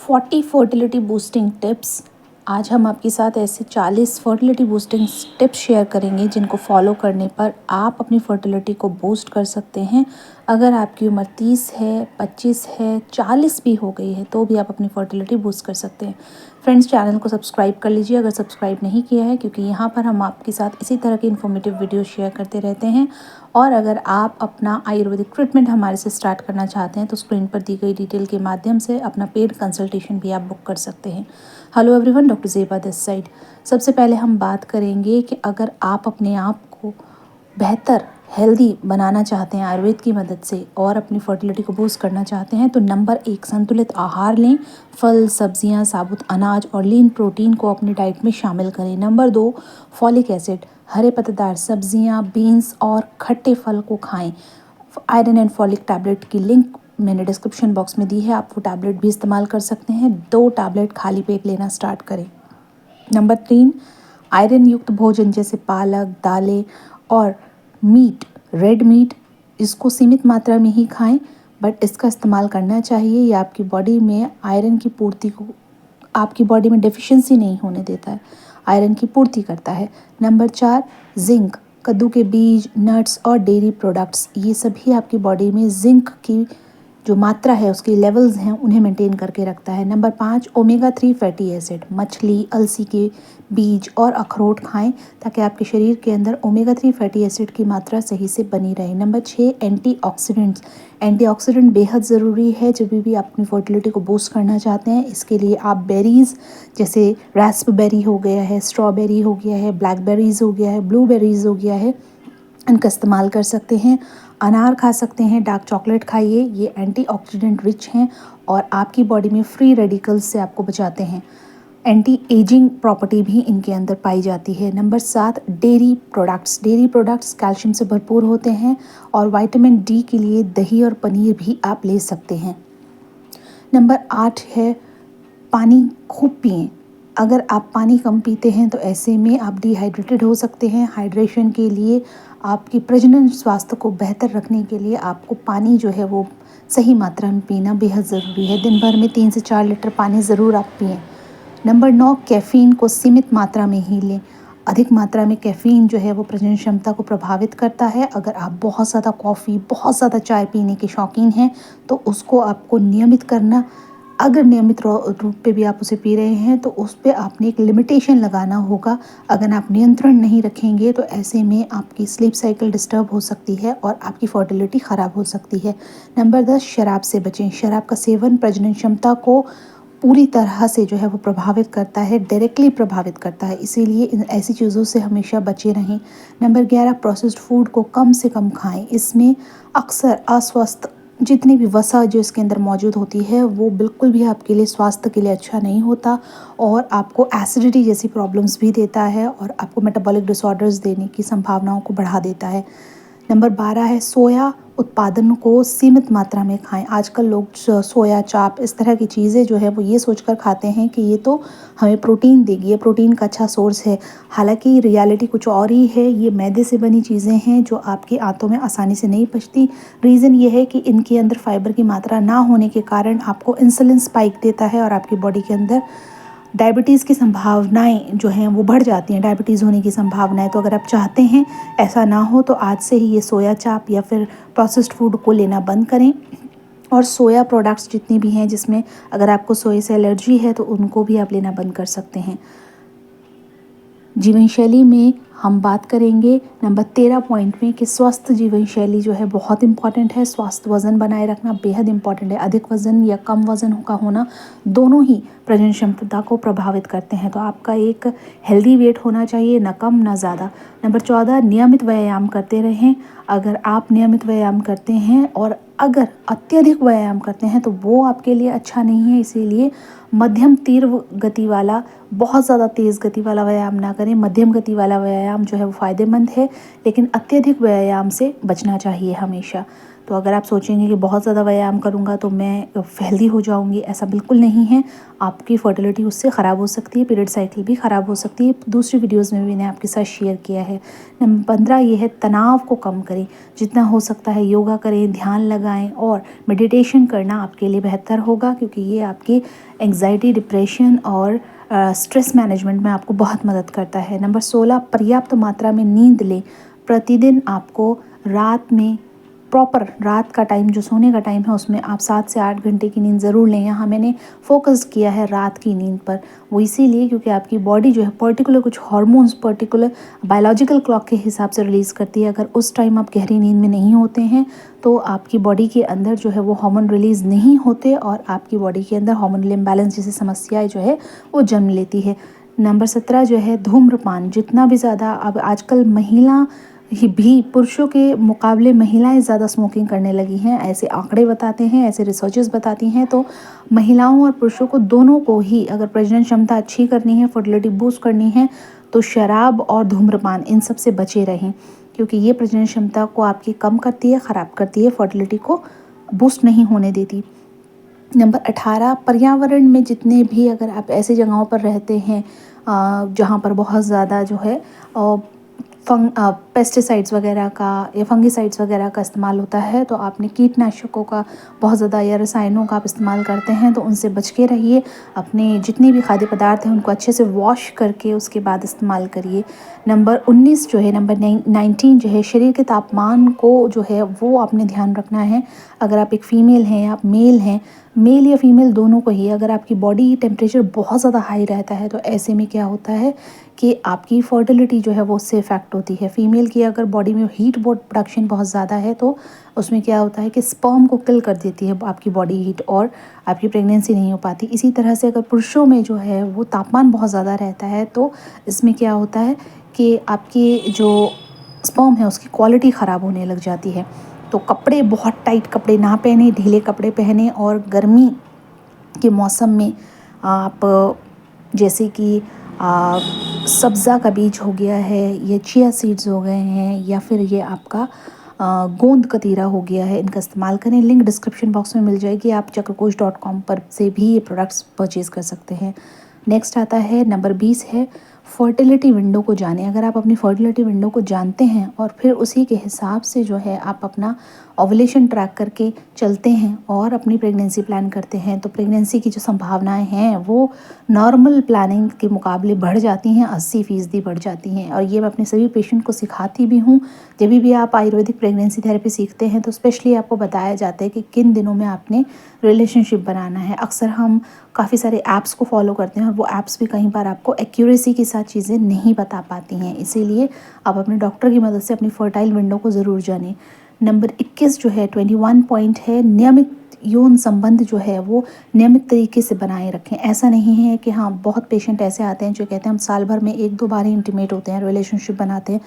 40 fertility boosting tips. आज हम आपके साथ ऐसे 40 फर्टिलिटी बूस्टिंग टिप्स शेयर करेंगे जिनको फॉलो करने पर आप अपनी फर्टिलिटी को बूस्ट कर सकते हैं। अगर आपकी उम्र 30 है, 25 है, 40 भी हो गई है तो भी आप अपनी फर्टिलिटी बूस्ट कर सकते हैं। फ्रेंड्स, चैनल को सब्सक्राइब कर लीजिए अगर सब्सक्राइब नहीं किया है, क्योंकि यहाँ पर हम आपके साथ इसी तरह के इन्फॉर्मेटिव वीडियो शेयर करते रहते हैं। और अगर आप अपना आयुर्वेदिक ट्रीटमेंट हमारे से स्टार्ट करना चाहते हैं तो स्क्रीन पर दी गई डिटेल के माध्यम से अपना पेड कंसल्टेशन भी आप बुक कर सकते हैं। Hello everyone, doctor Zeba this side. सबसे पहले हम बात करेंगे कि अगर आप अपने आप को बेहतर हेल्दी बनाना चाहते हैं आयुर्वेद की मदद से और अपनी फर्टिलिटी को बूस्ट करना चाहते हैं तो नंबर 1, संतुलित आहार लें। फल, सब्जियां, साबुत अनाज और लीन प्रोटीन को अपनी डाइट में शामिल करें। नंबर 2, फॉलिक एसिड, हरे पत्तेदार सब्जियां, बीन्स और खट्टे फल को खाएं। आयरन एंड फॉलिक टैबलेट की लिंक मैंने डिस्क्रिप्शन बॉक्स में दी है, आप वो टैबलेट भी इस्तेमाल कर सकते हैं। 2 टैबलेट खाली पेट लेना स्टार्ट करें। नंबर 3, आयरन युक्त भोजन जैसे पालक, दालें और मीट, रेड मीट, इसको सीमित मात्रा में ही खाएं, बट इसका इस्तेमाल करना चाहिए। ये आपकी बॉडी में आयरन की पूर्ति को, आपकी बॉडी में डेफिशिएंसी नहीं होने देता है, आयरन की पूर्ति करता है। नंबर 4, जिंक, कद्दू के बीज, नट्स और डेयरी प्रोडक्ट्स, ये सभी आपकी बॉडी में जिंक की जो मात्रा है, उसकी लेवल्स हैं, उन्हें मेंटेन करके रखता है। नंबर 5, ओमेगा 3 फैटी एसिड, मछली, अलसी के बीज और अखरोट खाएं ताकि आपके शरीर के अंदर ओमेगा 3 फैटी एसिड की मात्रा सही से बनी रहे। नंबर 6, एंटीऑक्सीडेंट्स, एंटीऑक्सीडेंट बेहद ज़रूरी है जब भी आप अपनी फर्टिलिटी को बूस्ट करना चाहते हैं। इसके लिए आप बेरीज़ जैसे रास्पबेरी हो गया है, स्ट्रॉबेरी हो गया है, ब्लैकबेरीज़ हो गया है, ब्लूबेरीज़ हो गया है, इनका इस्तेमाल कर सकते हैं। अनार खा सकते हैं, डार्क चॉकलेट खाइए, ये एंटीऑक्सीडेंट रिच हैं और आपकी बॉडी में फ्री रेडिकल्स से आपको बचाते हैं। एंटी एजिंग प्रॉपर्टी भी इनके अंदर पाई जाती है। Number 7, dairy products, dairy products calcium से भरपूर होते हैं और विटामिन डी के लिए दही और पनीर भी आप ले सकते हैं। नंबर 8 है, पानी खूब पिएं। अगर आप पानी कम पीते हैं तो ऐसे में आप डिहाइड्रेटेड हो सकते हैं। हाइड्रेशन के लिए, आपकी प्रजनन स्वास्थ्य को बेहतर रखने के लिए आपको पानी जो है वो सही मात्रा में पीना बेहद ज़रूरी है। दिन भर में 3 से 4 लीटर पानी ज़रूर आप पिएं। नंबर 9, कैफ़ीन को सीमित मात्रा में ही लें। अधिक मात्रा में कैफ़ीन जो है वो प्रजनन क्षमता को प्रभावित करता है। अगर आप बहुत ज़्यादा कॉफ़ी, बहुत ज़्यादा चाय पीने के शौकीन हैं तो उसको आपको नियमित करना। अगर नियमित रूप पे भी आप उसे पी रहे हैं तो उस पे आपने एक लिमिटेशन लगाना होगा। अगर आप नियंत्रण नहीं रखेंगे तो ऐसे में आपकी स्लीप साइकिल डिस्टर्ब हो सकती है और आपकी फर्टिलिटी ख़राब हो सकती है। नंबर 10, शराब से बचें। शराब का सेवन प्रजनन क्षमता को पूरी तरह से जो है वो प्रभावित करता है, डायरेक्टली प्रभावित करता है, इसीलिए इन ऐसी चीज़ों से हमेशा बचे रहें। नंबर 11, प्रोसेस्ड फूड को कम से कम खाएं। इसमें अक्सर अस्वस्थ जितनी भी वसा जो इसके अंदर मौजूद होती है वो बिल्कुल भी आपके लिए, स्वास्थ्य के लिए अच्छा नहीं होता और आपको एसिडिटी जैसी प्रॉब्लम्स भी देता है और आपको मेटाबॉलिक डिसऑर्डर्स देने की संभावनाओं को बढ़ा देता है। नंबर 12 है, सोया उत्पादन को सीमित मात्रा में खाएं। आजकल लोग सोया चाप, इस तरह की चीज़ें जो है वो ये सोचकर खाते हैं कि ये तो हमें प्रोटीन देगी, ये प्रोटीन का अच्छा सोर्स है। हालांकि रियलिटी कुछ और ही है। ये मैदे से बनी चीज़ें हैं जो आपके आंतों में आसानी से नहीं पचती। रीज़न ये है कि इनके अंदर फाइबर की मात्रा ना होने के कारण आपको इंसुलिन स्पाइक देता है और आपकी बॉडी के अंदर डायबिटीज़ की संभावनाएं जो हैं वो बढ़ जाती हैं, डायबिटीज़ होने की संभावनाएं। तो अगर आप चाहते हैं ऐसा ना हो तो आज से ही ये सोया चाप या फिर प्रोसेस्ड फूड को लेना बंद करें। और सोया प्रोडक्ट्स जितनी भी हैं जिसमें अगर आपको सोए से एलर्जी है तो उनको भी आप लेना बंद कर सकते हैं। जीवन शैली में हम बात करेंगे नंबर 13 पॉइंट में कि स्वस्थ जीवन शैली जो है बहुत इंपॉर्टेंट है। स्वास्थ्य वज़न बनाए रखना बेहद इंपॉर्टेंट है। अधिक वज़न या कम वज़न का होना दोनों ही प्रजनन क्षमता को प्रभावित करते हैं। तो आपका एक हेल्दी वेट होना चाहिए, ना कम ना ज़्यादा। नंबर 14, नियमित व्यायाम करते रहें। अगर आप नियमित व्यायाम करते हैं और अगर अत्यधिक व्यायाम करते हैं तो वो आपके लिए अच्छा नहीं है। इसीलिए मध्यम तीव्र गति वाला, बहुत ज़्यादा तेज़ गति वाला व्यायाम ना करें। मध्यम गति वाला व्यायाम जो है वो फ़ायदेमंद है, लेकिन अत्यधिक व्यायाम से बचना चाहिए हमेशा। तो अगर आप सोचेंगे कि बहुत ज़्यादा व्यायाम करूँगा तो मैं हेल्दी हो जाऊँगी, ऐसा बिल्कुल नहीं है। आपकी फर्टिलिटी उससे ख़राब हो सकती है, पीरियड साइकिल भी ख़राब हो सकती है। दूसरी वीडियोज़ में भी मैंने आपके साथ शेयर किया है। नंबर 15 ये है, तनाव को कम करें। जितना हो सकता है योगा करें, ध्यान लगाएं और मेडिटेशन करना आपके लिए बेहतर होगा, क्योंकि ये आपकी एंग्जाइटी, डिप्रेशन और स्ट्रेस मैनेजमेंट में आपको बहुत मदद करता है। नंबर 16, पर्याप्त मात्रा में नींद लें। प्रतिदिन आपको रात में प्रॉपर रात का टाइम जो सोने का टाइम है उसमें आप 7 से 8 घंटे की नींद ज़रूर लें। यहाँ मैंने फोकस किया है रात की नींद पर, वो इसीलिए क्योंकि आपकी बॉडी जो है पर्टिकुलर कुछ हार्मोन्स पर्टिकुलर बायोलॉजिकल क्लॉक के हिसाब से रिलीज़ करती है। अगर उस टाइम आप गहरी नींद में नहीं होते हैं तो आपकी बॉडी के अंदर जो है वो हार्मोन रिलीज़ नहीं होते और आपकी बॉडी के अंदर हार्मोनल इम्बैलेंस जैसी समस्याएं जो है वो जन्म लेती है। नंबर 17 जो है, धूम्रपान। जितना भी ज़्यादा अब आजकल महिला ही भी पुरुषों के मुकाबले महिलाएं ज़्यादा स्मोकिंग करने लगी हैं, ऐसे आंकड़े बताते हैं, ऐसे रिसर्चेस बताती हैं। तो महिलाओं और पुरुषों को दोनों को ही अगर प्रजनन क्षमता अच्छी करनी है, फर्टिलिटी बूस्ट करनी है, तो शराब और धूम्रपान इन सब से बचे रहें, क्योंकि ये प्रजनन क्षमता को आपकी कम करती है, ख़राब करती है, फर्टिलिटी को बूस्ट नहीं होने देती। नंबर 18, पर्यावरण में जितने भी अगर आप ऐसी जगहों पर रहते हैं जहाँ पर बहुत ज़्यादा जो है पेस्टिसाइड्स वगैरह का या फंगिसाइड्स वगैरह का इस्तेमाल होता है, तो आपने कीटनाशकों का बहुत ज़्यादा या रसायनों का आप इस्तेमाल करते हैं तो उनसे बच के रहिए। अपने जितने भी खाद्य पदार्थ हैं उनको अच्छे से वॉश करके उसके बाद इस्तेमाल करिए। नंबर 19 जो है, नंबर 19 जो है, शरीर के तापमान को जो है वो आपने ध्यान रखना है। अगर आप एक फ़ीमेल हैं या आप मेल हैं, मेल या फीमेल दोनों को ही, अगर आपकी बॉडी टेम्परेचर बहुत ज़्यादा हाई रहता है तो ऐसे में क्या होता है कि आपकी फर्टिलिटी जो है वो उससे इफ़ेक्ट होती है। फीमेल की अगर बॉडी में हीट प्रोडक्शन बहुत ज़्यादा है तो उसमें क्या होता है कि स्पर्म को किल कर देती है आपकी बॉडी हीट और आपकी प्रेगनेंसी नहीं हो पाती। इसी तरह से अगर पुरुषों में जो है वो तापमान बहुत ज़्यादा रहता है तो इसमें क्या होता है कि आपकी जो स्पर्म है उसकी क्वालिटी ख़राब होने लग जाती है। तो कपड़े, बहुत टाइट कपड़े ना पहने, ढीले कपड़े पहने। और गर्मी के मौसम में आप जैसे कि सब्ज़ा का बीज हो गया है, या चिया सीड्स हो गए हैं, या फिर ये आपका गोंद कतीरा हो गया है, इनका इस्तेमाल करें। लिंक डिस्क्रिप्शन बॉक्स में मिल जाएगी, आप चक्रकोश.com पर से भी ये प्रोडक्ट्स परचेज़ कर सकते हैं। नेक्स्ट आता है नंबर 20 है, फर्टिलिटी विंडो को जानें। अगर आप अपनी फर्टिलिटी विंडो को जानते हैं और फिर उसी के हिसाब से जो है आप अपना ओवुलेशन ट्रैक करके चलते हैं और अपनी प्रेगनेंसी प्लान करते हैं तो प्रेगनेंसी की जो संभावनाएं हैं वो नॉर्मल प्लानिंग के मुकाबले बढ़ जाती हैं, 80% बढ़ जाती हैं। और ये मैं अपने सभी पेशेंट को सिखाती भी हूँ। जब भी आप आयुर्वेदिक प्रेगनेंसी थेरेपी सीखते हैं तो स्पेशली आपको बताया जाता है कि किन दिनों में आपने रिलेशनशिप बनाना है। अक्सर हम काफ़ी सारे ऐप्स को फॉलो करते हैं और वो ऐप्स भी कई बार आपको एक्यूरेसी के साथ चीज़ें नहीं बता पाती हैं, इसीलिए आप अपने डॉक्टर की मदद से अपनी फर्टाइल विंडो को ज़रूर जानें। नंबर 21 जो है, 21 पॉइंट है, नियमित यौन संबंध जो है वो नियमित तरीके से बनाए रखें। ऐसा नहीं है कि हाँ, बहुत पेशेंट ऐसे आते हैं जो कहते हैं हम साल भर में 1-2 बार ही इंटीमेट होते हैं, रिलेशनशिप बनाते हैं,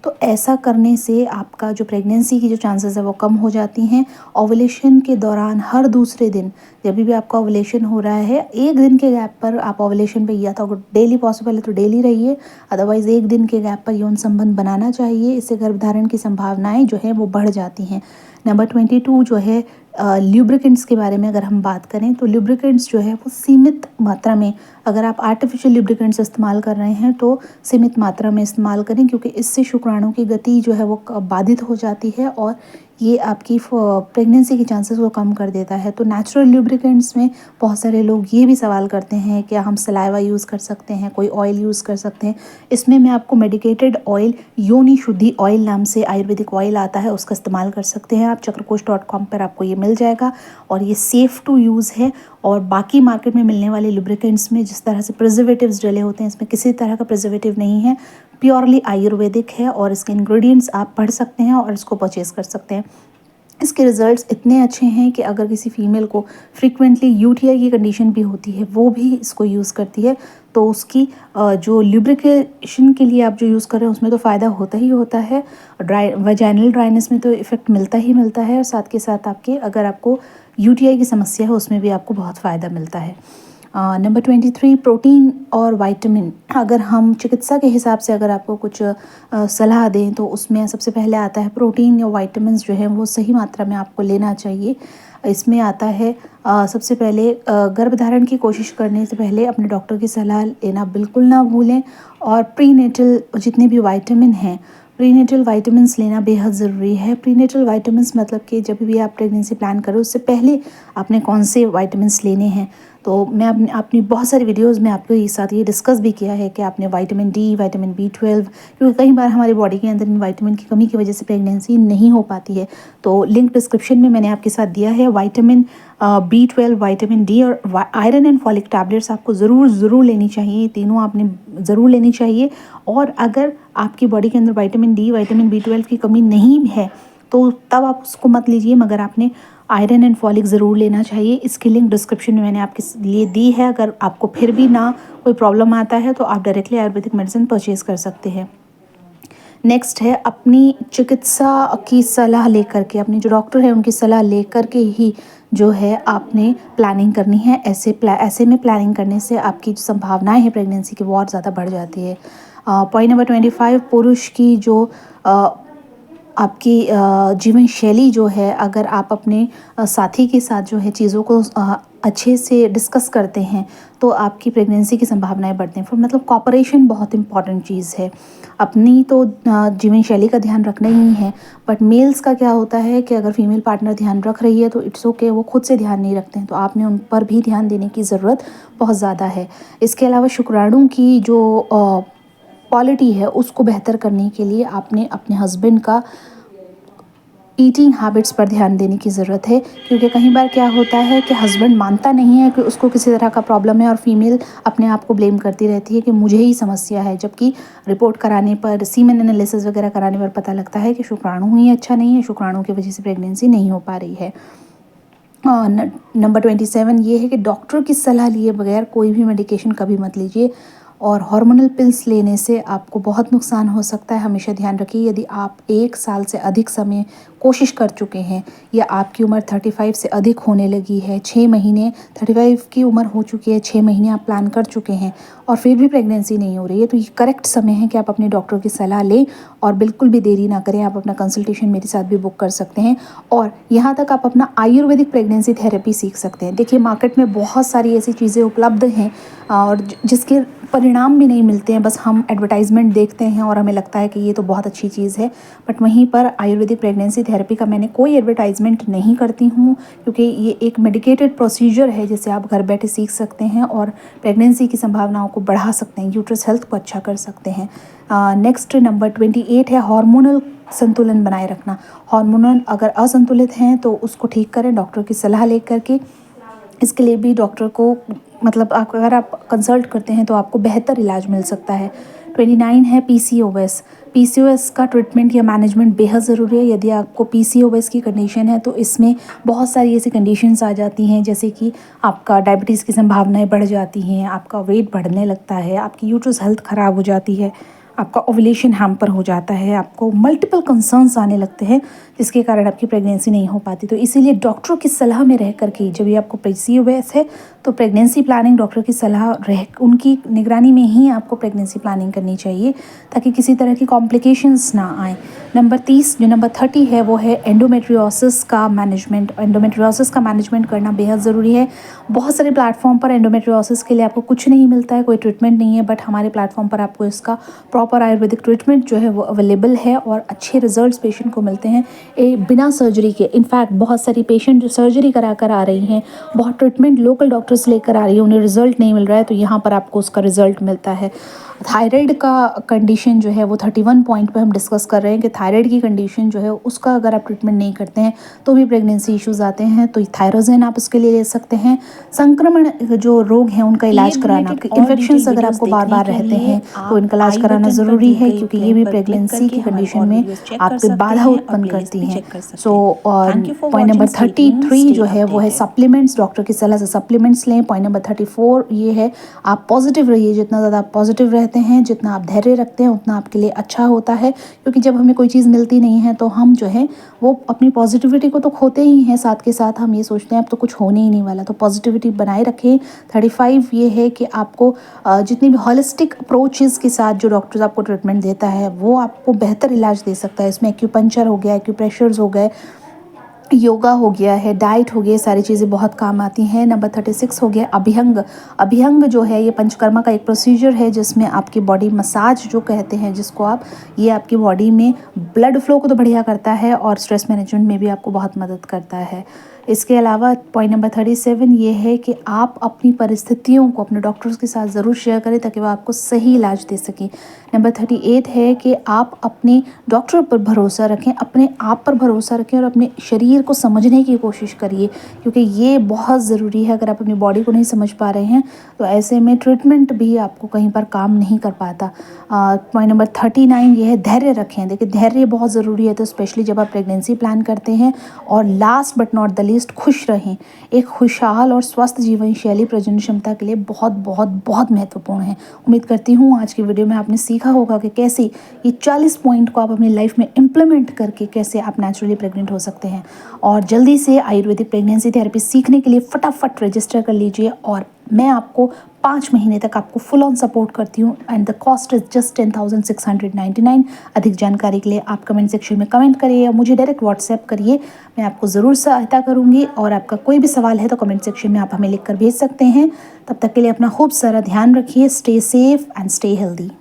तो ऐसा करने से आपका जो प्रेगनेंसी की जो चांसेस है वो कम हो जाती हैं। ओवुलेशन के दौरान हर दूसरे दिन जब भी आपका ओवुलेशन हो रहा है, 1 दिन के गैप पर आप ओवुलेशन पे, या तो अगर डेली पॉसिबल है तो डेली रहिए, अदरवाइज़ 1 दिन के गैप पर यौन संबंध बनाना चाहिए। इससे गर्भधारण की संभावनाएं जो है वो बढ़ जाती हैं। नंबर 22 जो है, ल्यूब्रिकेंट्स के बारे में अगर हम बात करें तो ल्यूब्रिकेंट्स जो है वो सीमित मात्रा में, अगर आप आर्टिफिशियल ल्यूब्रिकेंट्स इस्तेमाल कर रहे हैं तो सीमित मात्रा में इस्तेमाल करें, क्योंकि इससे शुक्राणु की गति जो है वो बाधित हो जाती है और ये आपकी प्रेगनेंसी के चांसेस को कम कर देता है। तो नेचुरल ल्यूब्रिकेंट्स में बहुत सारे लोग ये भी सवाल करते हैं क्या हम सलाइवा यूज़ कर सकते हैं, कोई ऑयल यूज़ कर सकते हैं। इसमें मैं आपको मेडिकेटेड ऑयल, योनि शुद्धि ऑयल नाम से आयुर्वेदिक ऑयल आता है, उसका इस्तेमाल कर सकते हैं आप। चक्रकोश.com पर आपको ये मिल जाएगा और ये सेफ़ टू यूज़ है। और बाकी मार्केट में मिलने वाले लुब्रिकेंट्स में जिस तरह से प्रिजर्वेटिव्स डले होते हैं, इसमें किसी तरह का प्रिजर्वेटिव नहीं है, प्योरली आयुर्वेदिक है और इसके इंग्रेडिएंट्स आप पढ़ सकते हैं और इसको परचेज़ कर सकते हैं। इसके रिज़ल्ट्स इतने अच्छे हैं कि अगर किसी फीमेल को फ्रीक्वेंटली यूटीआई की कंडीशन भी होती है, वो भी इसको यूज़ करती है, तो उसकी जो ल्यूब्रिकेशन के लिए आप जो यूज़ कर रहे हैं उसमें तो फ़ायदा होता ही होता है। वजाइनल ड्राइनेस में तो इफ़ेक्ट मिलता ही मिलता है, और साथ के साथ आपके अगर आपको यूटीआई की समस्या है उसमें भी आपको बहुत फ़ायदा मिलता है। नंबर 23 प्रोटीन और विटामिन। अगर हम चिकित्सा के हिसाब से अगर आपको कुछ सलाह दें तो उसमें सबसे पहले आता है प्रोटीन या विटामिन्स जो है वो सही मात्रा में आपको लेना चाहिए। इसमें आता है सबसे पहले गर्भधारण की कोशिश करने से पहले अपने डॉक्टर की सलाह लेना बिल्कुल ना भूलें। और प्रीनेटल जितने भी विटामिन हैं, प्रीनेटल विटामिन्स लेना बेहद ज़रूरी है। प्रीनेटल विटामिन्स मतलब कि जब भी आप प्रेगनेंसी प्लान करो उससे पहले आपने कौन से विटामिन्स लेने हैं। तो मैं अपनी बहुत सारी वीडियोस में आपके साथ ये डिस्कस भी किया है कि आपने विटामिन डी, विटामिन B12, क्योंकि कई बार हमारी बॉडी के अंदर इन विटामिन की कमी की वजह से प्रेगनेंसी नहीं हो पाती है। तो लिंक डिस्क्रिप्शन में मैंने आपके साथ दिया है। विटामिन B12, विटामिन डी और आयरन एंड फॉलिक टैबलेट्स आपको ज़रूर लेनी चाहिए। तीनों आपने ज़रूर लेनी चाहिए। और अगर आपकी बॉडी के अंदर विटामिन डी, विटामिन B12 की कमी नहीं है तो तब आप उसको मत लीजिए, मगर आपने आयरन एंड फॉलिक ज़रूर लेना चाहिए। इसकी लिंक डिस्क्रिप्शन में मैंने आपके लिए दी है। अगर आपको फिर भी ना कोई प्रॉब्लम आता है तो आप डायरेक्टली आयुर्वेदिक मेडिसिन परचेज़ कर सकते हैं। नेक्स्ट है अपनी चिकित्सा की सलाह लेकर के, अपने जो डॉक्टर है उनकी सलाह लेकर के ही जो है आपने प्लानिंग करनी है। ऐसे में प्लानिंग करने से आपकी जो संभावनाएं हैं प्रेगनेंसी की वो और ज़्यादा बढ़ जाती है। पॉइंट नंबर 25 पुरुष की जो आपकी जीवन शैली जो है, अगर आप अपने साथी के साथ जो है चीज़ों को अच्छे से डिस्कस करते हैं तो आपकी प्रेगनेंसी की संभावनाएं बढ़ती हैं। फिर मतलब कॉपरेशन बहुत इंपॉर्टेंट चीज़ है। अपनी तो जीवन शैली का ध्यान रखना ही है, बट मेल्स का क्या होता है कि अगर फीमेल पार्टनर ध्यान रख रही है तो इट्स ओके, वो खुद से ध्यान नहीं रखते हैं, तो आपने उन पर भी ध्यान देने की ज़रूरत बहुत ज़्यादा है। इसके अलावा शुक्राणु की जो क्वालिटी है उसको बेहतर करने के लिए आपने अपने हस्बैंड का ईटिंग हैबिट्स पर ध्यान देने की ज़रूरत है। क्योंकि कई बार क्या होता है कि हस्बैंड मानता नहीं है कि उसको किसी तरह का प्रॉब्लम है और फीमेल अपने आप को ब्लेम करती रहती है कि मुझे ही समस्या है, जबकि रिपोर्ट कराने पर, सीमेन एनालिसिस वगैरह कराने पर पता लगता है कि शुक्राणु ही अच्छा नहीं है, शुक्राणु की वजह से प्रेगनेंसी नहीं हो पा रही है। नंबर 27 ये है कि डॉक्टर की सलाह लिए बगैर कोई भी मेडिकेशन कभी मत लीजिए। और हार्मोनल पिल्स लेने से आपको बहुत नुकसान हो सकता है। हमेशा ध्यान रखिए, यदि आप 1 साल से अधिक समय कोशिश कर चुके हैं या आपकी उम्र 35 से अधिक होने लगी है, 6 महीने 35 की उम्र हो चुकी है, 6 महीने आप प्लान कर चुके हैं और फिर भी प्रेगनेंसी नहीं हो रही है, तो ये करेक्ट समय है कि आप अपने डॉक्टर की सलाह लें और बिल्कुल भी देरी ना करें। आप अपना कंसल्टेशन मेरे साथ भी बुक कर सकते हैं और यहाँ तक आप अपना आयुर्वेदिक प्रेगनेंसी थेरेपी सीख सकते हैं। देखिए, मार्केट में बहुत सारी ऐसी चीज़ें उपलब्ध हैं और जिसके परिणाम भी नहीं मिलते हैं, बस हम एडवर्टाइजमेंट देखते हैं और हमें लगता है कि ये तो बहुत अच्छी चीज़ है। बट वहीं पर आयुर्वेदिक प्रेगनेंसी थेरेपी का मैंने कोई एडवर्टाइजमेंट नहीं करती हूँ, क्योंकि ये एक मेडिकेटेड प्रोसीजर है जिसे आप घर बैठे सीख सकते हैं और प्रेगनेंसी की संभावनाओं को बढ़ा सकते हैं, यूट्रस हेल्थ को अच्छा कर सकते हैं। नेक्स्ट नंबर 28 है हार्मोनल संतुलन बनाए रखना। हार्मोनल अगर असंतुलित हैं तो उसको ठीक करें डॉक्टर की सलाह लेकर के। इसके लिए भी डॉक्टर को मतलब अगर आप कंसल्ट करते हैं तो आपको बेहतर इलाज मिल सकता है। 29 है PCOS। PCOS का ट्रीटमेंट या मैनेजमेंट बेहद ज़रूरी है। यदि आपको PCOS की कंडीशन है तो इसमें बहुत सारी ऐसी कंडीशंस आ जाती हैं, जैसे कि आपका डायबिटीज़ की संभावनाएं बढ़ जाती हैं, आपका वेट बढ़ने लगता है, आपकी यूट्रस हेल्थ ख़राब हो जाती है, आपका ओवुलेशन हैम्पर हो जाता है, आपको मल्टीपल कंसर्न्स आने लगते हैं जिसके कारण आपकी प्रेगनेंसी नहीं हो पाती। तो इसीलिए डॉक्टरों की सलाह में रह करके, जब भी आपको PCOS है तो प्रेगनेंसी प्लानिंग डॉक्टर की सलाह उनकी निगरानी में ही आपको प्रेगनेंसी प्लानिंग करनी चाहिए ताकि किसी तरह की कॉम्प्लिकेशंस ना आए। नंबर 30 है वो है एंडोमेट्रियोसिस का मैनेजमेंट। एंडोमेट्रियोसिस का मैनेजमेंट करना बेहद ज़रूरी है। बहुत सारे प्लेटफॉर्म पर एंडोमेट्रियोसिस के लिए आपको कुछ नहीं मिलता है, कोई ट्रीटमेंट नहीं है, बट हमारे प्लेटफॉर्म पर आपको इसका प्रॉपर आयुर्वेदिक ट्रीटमेंट जो है वो अवेलेबल है और अच्छे रिजल्ट्स पेशेंट को मिलते हैं बिना सर्जरी के। इनफैक्ट बहुत सारी पेशेंट जो सर्जरी करा कर आ रही हैं, बहुत ट्रीटमेंट लोकल डॉक्टर्स लेकर आ रही है, उन्हें रिजल्ट नहीं मिल रहा है, तो यहाँ पर आपको उसका रिजल्ट मिलता है। थायराइड का कंडीशन जो है वो 31 पॉइंट पे हम डिस्कस कर रहे हैं कि थायराइड की कंडीशन जो है उसका अगर आप ट्रीटमेंट नहीं करते हैं तो भी प्रेगनेंसी इश्यूज आते हैं, तो थायरोजेन आप उसके लिए ले सकते हैं। संक्रमण जो रोग हैं उनका इलाज कराना, इन्फेक्शंस अगर आपको बार बार रहते हैं तो इनका इलाज कराना ज़रूरी है, क्योंकि ये भी प्रेगनेंसी की कंडीशन में आपकी बाधा उत्पन्न करती हैं। सो पॉइंट नंबर 33 जो है वो है सप्लीमेंट्स। डॉक्टर की सलाह से सप्लीमेंट्स लें। पॉइंट नंबर 34 ये है आप पॉजिटिव रहिए, जितना ज़्यादा आप पॉजिटिव रहते कहते हैं जितना आप धैर्य रखते हैं उतना आपके लिए अच्छा होता है, क्योंकि जब हमें कोई चीज़ मिलती नहीं है तो हम जो है वो अपनी पॉजिटिविटी को तो खोते ही हैं, साथ के साथ हम ये सोचते हैं अब तो कुछ होने ही नहीं वाला। तो पॉजिटिविटी बनाए रखें। 35 ये है कि आपको जितनी भी हॉलिस्टिक अप्रोचेज़ के साथ जो डॉक्टर्स आपको ट्रीटमेंट देता है वो आपको बेहतर इलाज दे सकता है। इसमें एक्यूपंक्चर हो गया, एक्यूप्रेशर्स हो गए, योगा हो गया है, डाइट हो गई, सारी चीज़ें बहुत काम आती हैं। नंबर 36 हो गया अभ्यंग। अभ्यंग जो है ये पंचकर्मा का एक प्रोसीजर है जिसमें आपकी बॉडी मसाज जो कहते हैं जिसको आप, ये आपकी बॉडी में ब्लड फ्लो को तो बढ़िया करता है और स्ट्रेस मैनेजमेंट में भी आपको बहुत मदद करता है। इसके अलावा पॉइंट नंबर 37 ये है कि आप अपनी परिस्थितियों को अपने डॉक्टर्स के साथ ज़रूर शेयर करें ताकि वो आपको सही इलाज दे सकें। नंबर 38 है कि आप अपने डॉक्टर पर भरोसा रखें, अपने आप पर भरोसा रखें और अपने शरीर को समझने की कोशिश करिए, क्योंकि ये बहुत ज़रूरी है। अगर आप अपनी बॉडी को नहीं समझ पा रहे हैं तो ऐसे में ट्रीटमेंट भी आपको कहीं पर काम नहीं कर पाता। पॉइंट नंबर 39 ये है धैर्य रखें। देखिए धैर्य बहुत ज़रूरी है, तो स्पेशली जब आप प्रेगनेंसी प्लान करते हैं। और last but not the least, खुश रहें। एक खुशहाल और स्वस्थ जीवन शैली प्रजनन क्षमता के लिए बहुत बहुत बहुत महत्वपूर्ण है। उम्मीद करती हूँ आज की वीडियो में आपने सीखा होगा कि कैसे ये 40 पॉइंट को आप अपनी लाइफ में इम्प्लीमेंट करके कैसे आप नेचुरली प्रेग्नेंट हो सकते हैं। और जल्दी से आयुर्वेदिक प्रेगनेंसी थेरेपी सीखने के लिए फटाफट रजिस्टर कर लीजिए और मैं आपको 5 महीने तक आपको फुल ऑन सपोर्ट करती हूँ and the cost is just 10,699। अधिक जानकारी के लिए आप कमेंट सेक्शन में कमेंट करिए या मुझे डायरेक्ट व्हाट्सएप करिए, मैं आपको ज़रूर सहायता करूँगी। और आपका कोई भी सवाल है तो कमेंट सेक्शन में आप हमें लिख कर भेज सकते हैं। तब तक के लिए अपना खूब सारा ध्यान रखिए। Stay safe and stay healthy.